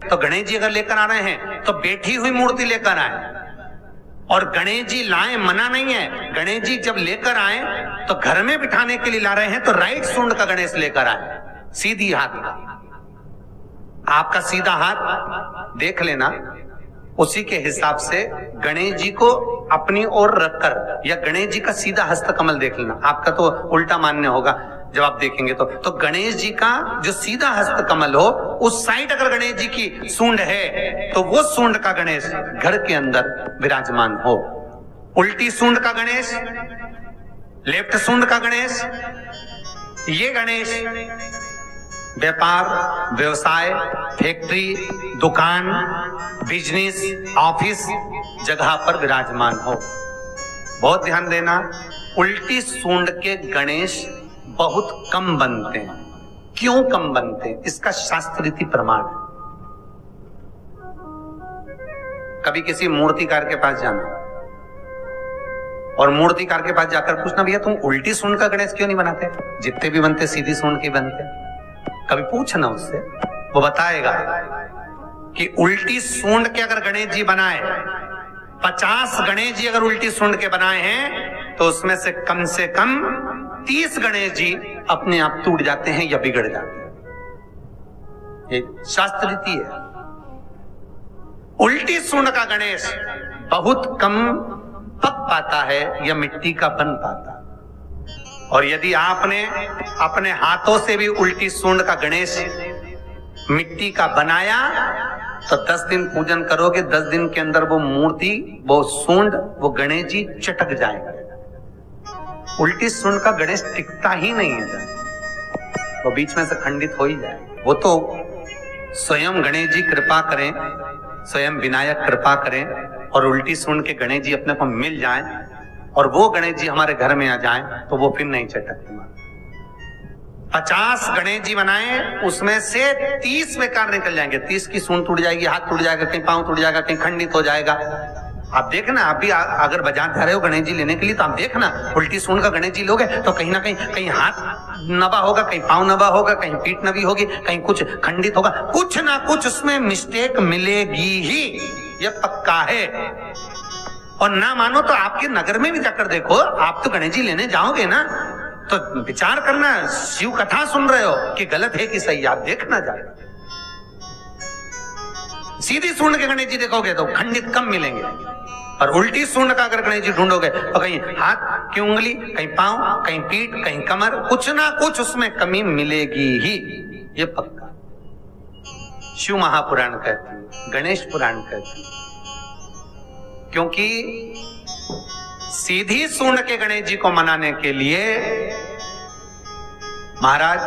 तो गणेश जी अगर लेकर आ रहे हैं तो बैठी हुई मूर्ति लेकर आए। और गणेश जी लाए मना नहीं है, गणेश जी जब लेकर आए तो घर में बिठाने के लिए ला रहे हैं तो राइट सूंड का गणेश लेकर आए, सीधी हाथ का। आपका सीधा हाथ देख लेना, उसी के हिसाब से गणेश जी को अपनी ओर रखकर, या गणेश जी का सीधा हस्त कमल देख लेना। आपका तो उल्टा मान्य होगा जब आप देखेंगे तो गणेश जी का जो सीधा हस्त कमल हो, उस साइड अगर गणेश जी की सूंड है तो वो सूंड का गणेश घर के अंदर विराजमान हो। उल्टी सूंड का गणेश, लेफ्ट सूंड का गणेश, ये गणेश व्यापार, व्यवसाय, फैक्ट्री, दुकान, बिजनेस, ऑफिस जगह पर विराजमान हो। बहुत ध्यान देना, उल्टी सूंड के गणेश बहुत कम बनते हैं। क्यों कम बनते हैं? इसका शास्त्रीय प्रमाण है। कभी किसी मूर्तिकार के पास जाना और मूर्तिकार के पास जाकर पूछना, भैया तुम उल्टी सूंड का गणेश क्यों नहीं बनाते? जितने भी बनते सीधी सूंड के बनते। कभी पूछना उससे, वो बताएगा कि उल्टी सूंड के अगर गणेश जी बनाए, 50 गणेश जी अगर उल्टी सूंड के बनाए हैं तो उसमें से कम 30 गणेश जी अपने आप टूट जाते हैं या बिगड़ जाते हैं। ये शास्त्र रीति है। उल्टी सूंड का गणेश बहुत कम पक पाता है या मिट्टी का बन पाता है। और यदि आपने अपने हाथों से भी उल्टी सूंड का गणेश मिट्टी का बनाया तो 10 दिन पूजन करोगे, 10 दिन के अंदर वो मूर्ति, वो सूंड, वो गणेश जी चटक जाएगा। उल्टी सूंड का गणेश टिकता ही नहीं है, वो बीच में से खंडित हो ही जाए। वो तो स्वयं गणेश जी कृपा करें, स्वयं विनायक कृपा करें और उल्टी सूंड के गणेश जी अपने को मिल जाएं और वो गणेश जी हमारे घर में आ जाएं तो वो फिर नहीं चटकते। 50 गणेश जी बनाए, उसमें से 30 बेकार निकल जाएंगे। 30 की सूंड टूट जाएगी, हाथ टूट जाएगा, कहीं पांव टूट जाएगा, कहीं खंडित हो जाएगा। आप देखना, आप भी अगर बाजार जा रहे हो गणेश जी लेने के लिए तो आप देखना, उल्टी सूंड का गणेश जी लोगे तो कहीं ना कहीं हाथ नबा होगा, कहीं पांव नबा होगा, कहीं पीठ नबी होगी, कहीं कुछ खंडित होगा, कुछ ना कुछ उसमें मिस्टेक मिलेगी ही, ये पक्का है। और ना मानो तो आपके नगर में भी जाकर देखो, आप तो गणेश जी लेने जाओगे ना तो विचार करना, शिव कथा सुन रहे हो कि गलत है कि सही, आप देखना जाएगा। सीधी सूंड के गणेश जी देखोगे तो खंडित कम मिलेंगे, और उल्टी सूंड का अगर गणेश जी ढूंढोगे तो कहीं हाथ की उंगली, कहीं पांव, कहीं पीठ, कहीं कमर, कुछ ना कुछ उसमें कमी मिलेगी ही, ये पक्का। शिव महापुराण कहते हैं, गणेश पुराण कहते हैं, क्योंकि सीधी सूंड के गणेश जी को मनाने के लिए महाराज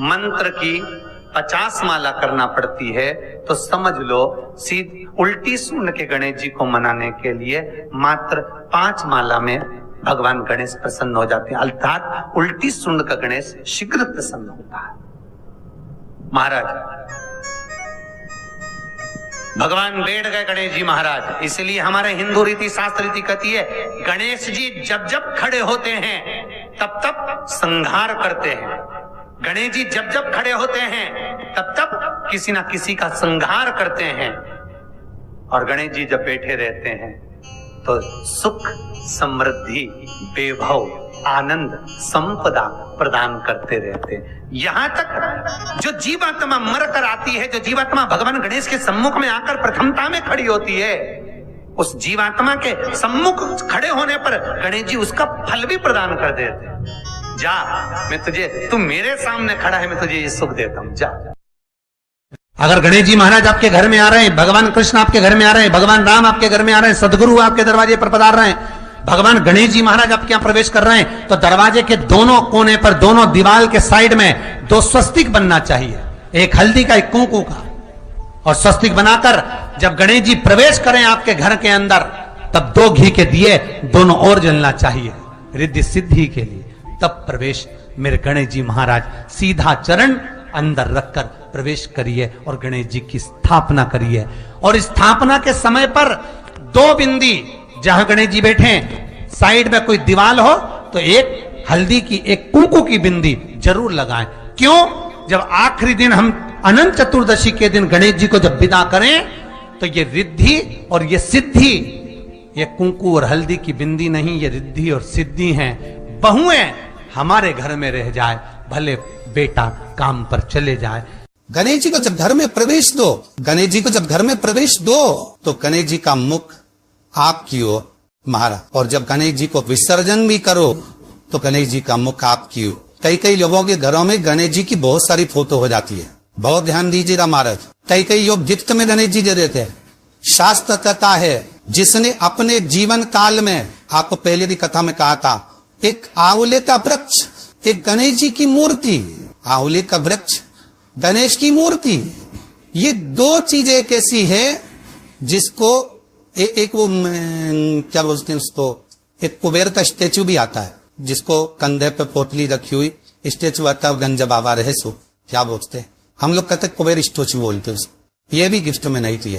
मंत्र की 50 माला करना पड़ती है। तो समझ लो सीधी उल्टी सूंड के गणेश जी को मनाने के लिए मात्र 5 माला में भगवान गणेश प्रसन्न हो जाते हैं, अर्थात उल्टी सूंड का गणेश शीघ्र प्रसन्न होता है। महाराज भगवान बैठ गए गणेश जी महाराज, इसलिए हमारे हिंदू रीति शास्त्र रीति कहती है, गणेश जी जब जब खड़े होते हैं तब तब संहार करते हैं। गणेश जी जब जब खड़े होते हैं तब तब किसी ना किसी का संहार करते हैं। और गणेश जी जब बैठे रहते हैं तो सुख, समृद्धि, वैभव, आनंद, संपदा प्रदान करते रहते हैं। यहां तक जो जीवात्मा मर कर आती है, जो जीवात्मा भगवान गणेश के सम्मुख में आकर प्रथमता में खड़ी होती है, उस जीवात्मा के सम्मुख खड़े होने पर गणेश जी उसका फल भी प्रदान कर देते हैं। जा, मैं तुझे, तू मेरे सामने खड़ा है, मैं तुझे ये सुख देता हूं, जा। अगर गणेश जी महाराज आपके घर में आ रहे हैं, भगवान कृष्ण आपके घर में आ रहे हैं, भगवान राम आपके घर में आ रहे हैं, सदगुरु आपके दरवाजे पर पधार रहे हैं, भगवान गणेश जी महाराज आपके यहाँ प्रवेश कर रहे हैं, तो दरवाजे के दोनों कोने पर, दोनों दीवार के साइड में 2 स्वस्तिक बनना चाहिए, एक हल्दी का, एक कुंकू का। और स्वस्तिक बनाकर जब गणेश जी प्रवेश करें आपके घर के अंदर, तब 2 घी के दिए दोनों ओर जलना चाहिए रिद्धि सिद्धि के लिए। तब प्रवेश मेरे गणेश जी महाराज सीधा चरण अंदर रखकर प्रवेश करिए और गणेश जी की स्थापना करिए। और स्थापना के समय पर 2 बिंदी, जहां गणेश जी बैठे साइड में कोई दीवार हो तो एक हल्दी की, एक कुंकू की बिंदी जरूर लगाएं। क्यों? जब आखिरी दिन हम अनंत चतुर्दशी के दिन गणेश जी को जब विदा करें तो ये रिद्धि और ये सिद्धि, ये कुंकू और हल्दी की बिंदी नहीं, ये रिद्धि और सिद्धि हैं। बहुएं हमारे घर में रह जाए, भले बेटा काम पर चले जाए। गणेश जी को जब घर में प्रवेश दो, गणेश जी को जब घर में प्रवेश दो तो गणेश जी का मुख आपकी ओर मारा, और जब गणेश जी को विसर्जन भी करो तो गणेश जी का मुख आपकी ओर। कई कई लोगों के घरों में गणेश जी की बहुत सारी फोटो हो जाती है, बहुत ध्यान दीजिएगा महाराज। कई कई लोग गिफ्ट में गणेश जी दे देते हैं। शास्त्र कहता है जिसने अपने जीवन काल में, आपको पहले भी कथा में कहा था, एक आंवले का वृक्ष, एक गणेश जी की मूर्ति, आंवले का वृक्ष, गणेश की मूर्ति, ये दो चीजें एक ऐसी है जिसको एक वो क्या बोलते हैं उसको, एक कुबेर का स्टेचू भी आता है जिसको कंधे पे पोटली रखी हुई स्टेचू आता है, गंज बाबा रहे सो क्या बोलते हैं, हम लोग कहते कुबेर स्टेचू बोलते हैं। ये भी गिफ्ट में नहीं थी।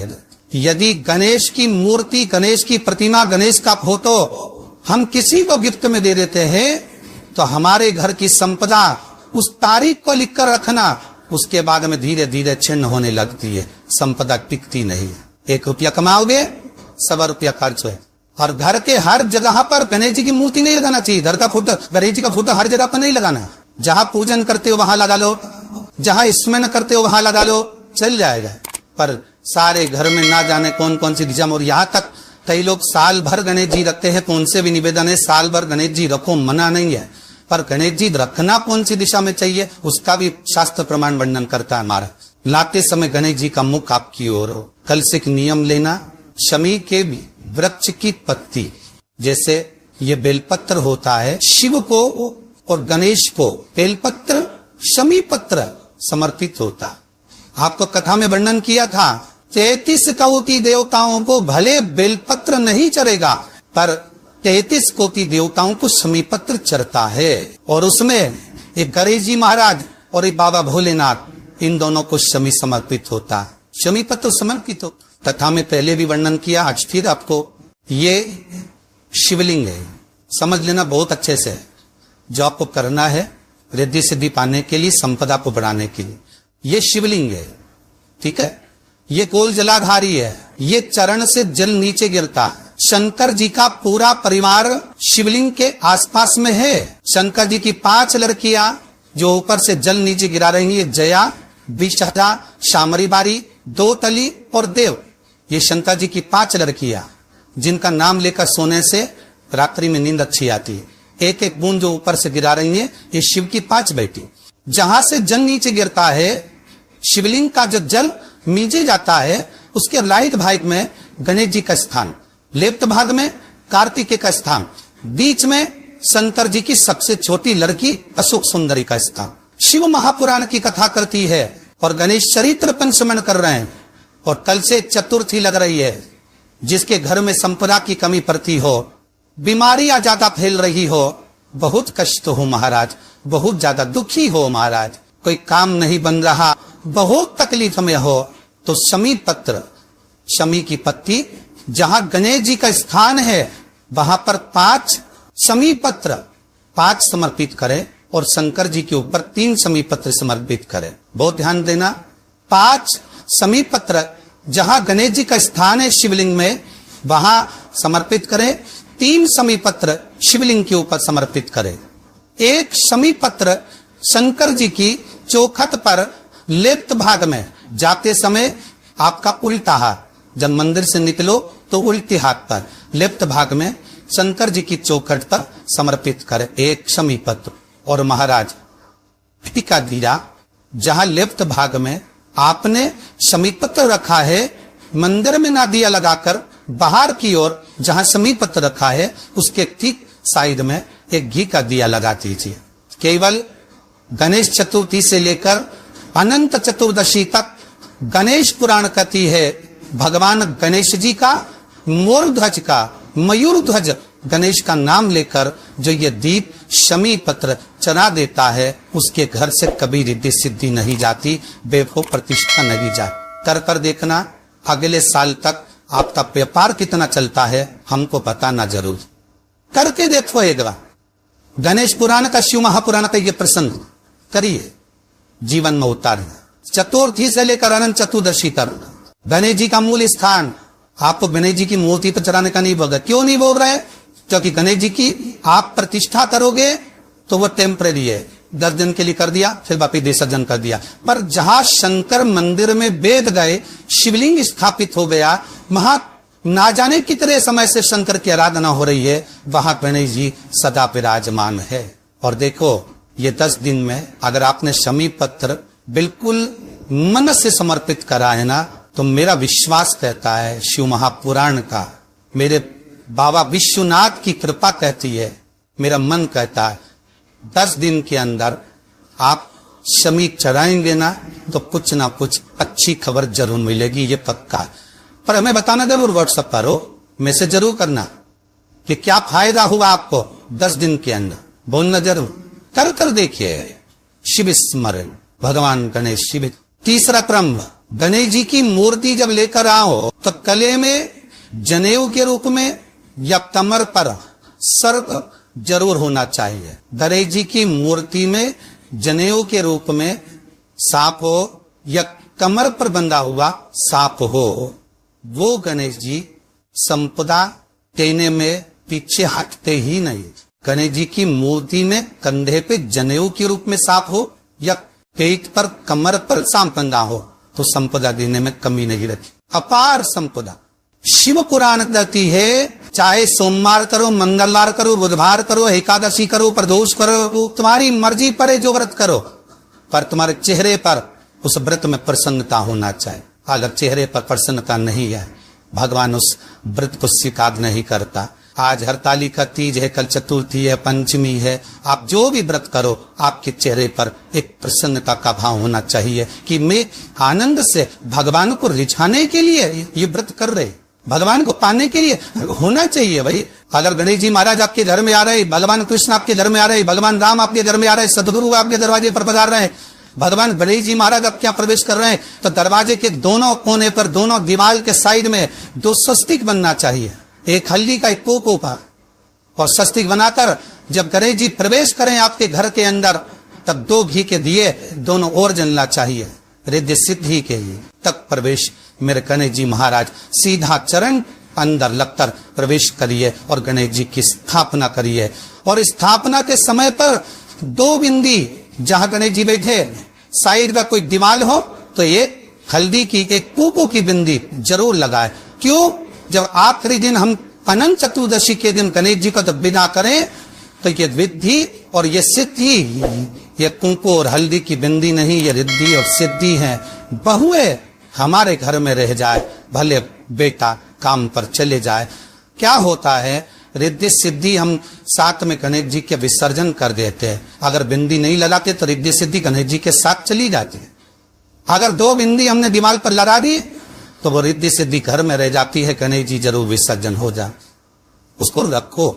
यदि गणेश की मूर्ति, गणेश की प्रतिमा, गणेश का फोटो हम किसी को गिफ्ट में दे देते हैं तो हमारे घर की संपदा उस तारीख को लिखकर रखना, उसके बाद में धीरे धीरे छिन्न होने लगती है, संपदा टिकती नहीं। 1 रुपया कमाओगे, 100 रुपया खर्च है। और घर के हर जगह पर गणेश जी की मूर्ति नहीं लगाना चाहिए। घर का फोटो, गणेश जी का फोटो हर जगह पर नहीं लगाना। जहां पूजन करते हो वहां लगा लो, जहां स्मरण करते हो वहां लगा लो, चल जाएगा। पर सारे घर में ना जाने कौन कौन सी दिशा में, और यहाँ तक कई लोग साल भर गणेश जी रखते हैं। कौन से भी निवेदन है, साल भर गणेश जी रखो, मना नहीं है, पर गणेश जी रखना कौन सी दिशा में चाहिए उसका भी शास्त्र प्रमाण वर्णन करता है हमारा। लाते समय गणेश जी का मुख आपकी ओर हो। कल से एक नियम लेना, शमी के भी वृक्ष की पत्ती, जैसे ये बेलपत्र होता है, शिव को और गणेश को बेलपत्र, शमी पत्र समर्पित होता। आपको कथा में वर्णन किया था 33 कोटि देवताओं को भले बेलपत्र नहीं चढ़ेगा, पर 33 कोटि देवताओं को शमी पत्र चढ़ता है। और उसमें एक गणेश जी महाराज और एक बाबा भोलेनाथ, इन दोनों को शमी समर्पित होता। शमी पत्र समर्पित हो। कथा में पहले भी वर्णन किया, आज फिर आपको, ये शिवलिंग है, समझ लेना बहुत अच्छे से। जो आपको करना है रिद्धि सिद्धि पाने के लिए, संपदा को बढ़ाने के लिए, ये शिवलिंग है, ठीक है। ये गोल जलाधारी है, ये चरण से जल नीचे गिरता। शंकर जी का पूरा परिवार शिवलिंग के आसपास में है। शंकर जी की 5 लड़कियां जो ऊपर से जल नीचे गिरा रही है, जया, विषहरा, शामरी बारी, 2 तली और देव, ये शंकर जी की 5 लड़कियां जिनका नाम लेकर सोने से रात्रि में नींद अच्छी आती है। एक एक बूंद जो ऊपर से गिरा रही है, ये शिव की 5 बेटी। जहां से जल नीचे गिरता है, शिवलिंग का जो जल नीचे जाता है, उसके राइट भाग में गणेश जी का स्थान, लेफ्ट भाग में कार्तिकेय का स्थान, बीच में शंकर जी की सबसे छोटी लड़की अशोक सुंदरी का स्थान। शिव महापुराण की कथा करती है और गणेश चरित्र पंचमन कर रहे हैं। और कल से चतुर्थी लग रही है। जिसके घर में संपदा की कमी पड़ती हो, बीमारियां ज्यादा फैल रही हो, बहुत कष्ट हो महाराज, बहुत ज्यादा दुखी हो महाराज, कोई काम नहीं बन रहा, बहुत तकलीफ में हो, तो शमी पत्र, शमी की पत्ती, जहां गणेश जी का स्थान है वहां पर 5 शमी पत्र 5 समर्पित करें और शंकर जी के ऊपर 3 शमी पत्र समर्पित करें। बहुत ध्यान देना, 5 शमी पत्र जहां गणेश जी का स्थान है शिवलिंग में, वहां समर्पित करें। 3 शमी पत्र शिवलिंग के ऊपर समर्पित करें। 1 शमी पत्र शंकर जी की चौखट पर लेफ्ट भाग में, जाते समय आपका उल्टा हाथ, जब मंदिर से निकलो तो उल्टे हाथ पर लेफ्ट भाग में शंकर जी की चौखट पर समर्पित करें 1 शमी पत्र। और महाराज टीका दिया, जहां लेफ्ट भाग में आपने शमी पत्र रखा है, मंदिर में ना दिया लगाकर बाहर की ओर जहां शमी पत्र रखा है उसके ठीक साइड में एक घी का दिया लगा दीजिए। केवल गणेश चतुर्थी से लेकर अनंत चतुर्दशी तक गणेश पुराण कहती है भगवान गणेश जी का, मोर ध्वज का, मयूर ध्वज गणेश का नाम लेकर जो ये दीप शमी पत्र चढ़ा देता है, उसके घर से कभी रिद्धि सिद्धि नहीं जाती, बेफो प्रतिष्ठा नहीं जाती। कर कर देखना, अगले साल तक आपका व्यापार कितना चलता है हमको बताना जरूर। करके देखो एक बार। गणेश पुराण का, शिव महापुराण का ये प्रसंग करिए, जीवन में उतारना। चतुर्थी से लेकर अनंत चतुर्दशी तक गणेश जी का मूल स्थान आपको गणेश जी की मूर्ति पर चढ़ाने का नहीं बोल रहे। क्यों नहीं बोल रहे? क्योंकि गणेश जी की आप प्रतिष्ठा करोगे तो वो टेम्परेरी है, 10 दिन के लिए कर दिया, फिर वापिस विसर्जन कर दिया। पर जहां शंकर मंदिर में वेद गए, शिवलिंग स्थापित हो गया, वहां ना जाने कितने समय से शंकर की आराधना हो रही है, वहां गणेश जी सदा विराजमान है। और देखो ये 10 दिन में अगर आपने शमी पत्र बिल्कुल मन से समर्पित करा है ना, तो मेरा विश्वास कहता है, शिव महापुराण का, मेरे बाबा विश्वनाथ की कृपा कहती है, मेरा मन कहता है 10 दिन के अंदर आप शमी चढ़ाएंगे ना तो कुछ ना कुछ अच्छी खबर जरूर मिलेगी, ये पक्का। पर हमें बताना जरूर, व्हाट्सएप पर हो, मैसेज जरूर करना कि क्या फायदा हुआ आपको 10 दिन के अंदर, बोलना जरूर, कर कर देखिए। शिव स्मरण, भगवान गणेश शिव। तीसरा क्रम, गणेश जी की मूर्ति जब लेकर आओ तो गले में जनेऊ के रूप में या कमर पर सर्प जरूर होना चाहिए। गणेश जी की मूर्ति में जनेऊ के रूप में सांप हो या कमर पर बंधा हुआ सांप हो, वो गणेश जी संपदा देने में पीछे हटते ही नहीं। गणेश जी की मूर्ति में कंधे पे जनेऊ के रूप में सांप हो या पेट पर कमर पर सांप बंधा हो तो संपदा देने में कमी नहीं रहती, अपार संपदा। शिव पुराण कहती है, चाहे सोमवार करो, मंगलवार करो, बुधवार करो, एकादशी करो, प्रदोष करो, तुम्हारी मर्जी पर जो व्रत करो, पर तुम्हारे चेहरे पर उस व्रत में प्रसन्नता होना चाहिए। अगर चेहरे पर प्रसन्नता नहीं है, भगवान उस व्रत को स्वीकार नहीं करता। आज हरतालिका तीज है, कल चतुर्थी है, पंचमी है, आप जो भी व्रत करो, आपके चेहरे पर एक प्रसन्नता का भाव होना चाहिए कि मैं आनंद से भगवान को रिझाने के लिए ये व्रत कर रहे, भगवान को पाने के लिए होना चाहिए भाई। अगर गणेश जी महाराज आपके घर में आ रहे, भगवान कृष्ण आपके घर में आ रहे, भगवान राम आपके घर में आ रहे, सदगुरु आपके दरवाजे पर पधार रहे, भगवान गणेश जी महाराज आपके यहाँ प्रवेश कर रहे हैं, तो दरवाजे के दोनों कोने पर, दोनों दीवार के साइड में 2 स्वस्तिक बनना चाहिए, एक हल्दी का, एक पोपो का, और स्वस्तिक बनाकर जब गणेश जी प्रवेश करें आपके घर के अंदर, तब 2 घी के दिए दोनों ओर जलना चाहिए, रिद्धि सिद्धि के लिए। तब प्रवेश मेरे गणेश जी महाराज सीधा चरण अंदर लगकर प्रवेश करिए और गणेश जी की स्थापना करिए। और स्थापना के समय पर 2 बिंदी जहां गणेश जी बैठे साइड का कोई दीवार हो तो ये हल्दी की, एक पोपो की बिंदी जरूर लगाए। क्यों? जब आखिरी दिन हम अनंत चतुर्दशी के दिन गणेश जी को जब विदा करें तो ये विद्धि और ये सिद्धि, ये कुंकू और हल्दी की बिंदी नहीं, ये रिद्धि और सिद्धि है। बहुए हमारे घर में रह जाए, भले बेटा काम पर चले जाए, क्या होता है, रिद्धि सिद्धि हम साथ में गणेश जी के विसर्जन कर देते हैं। अगर बिंदी नहीं लगाते तो रिद्धि सिद्धि गणेश जी के साथ चली जाती है। अगर 2 बिंदी हमने दीवार पर लगा दी तो वो रिद्धि सिद्धि घर में रह जाती है, गणेश जी जरूर विसर्जन हो जाए। उसको रखो।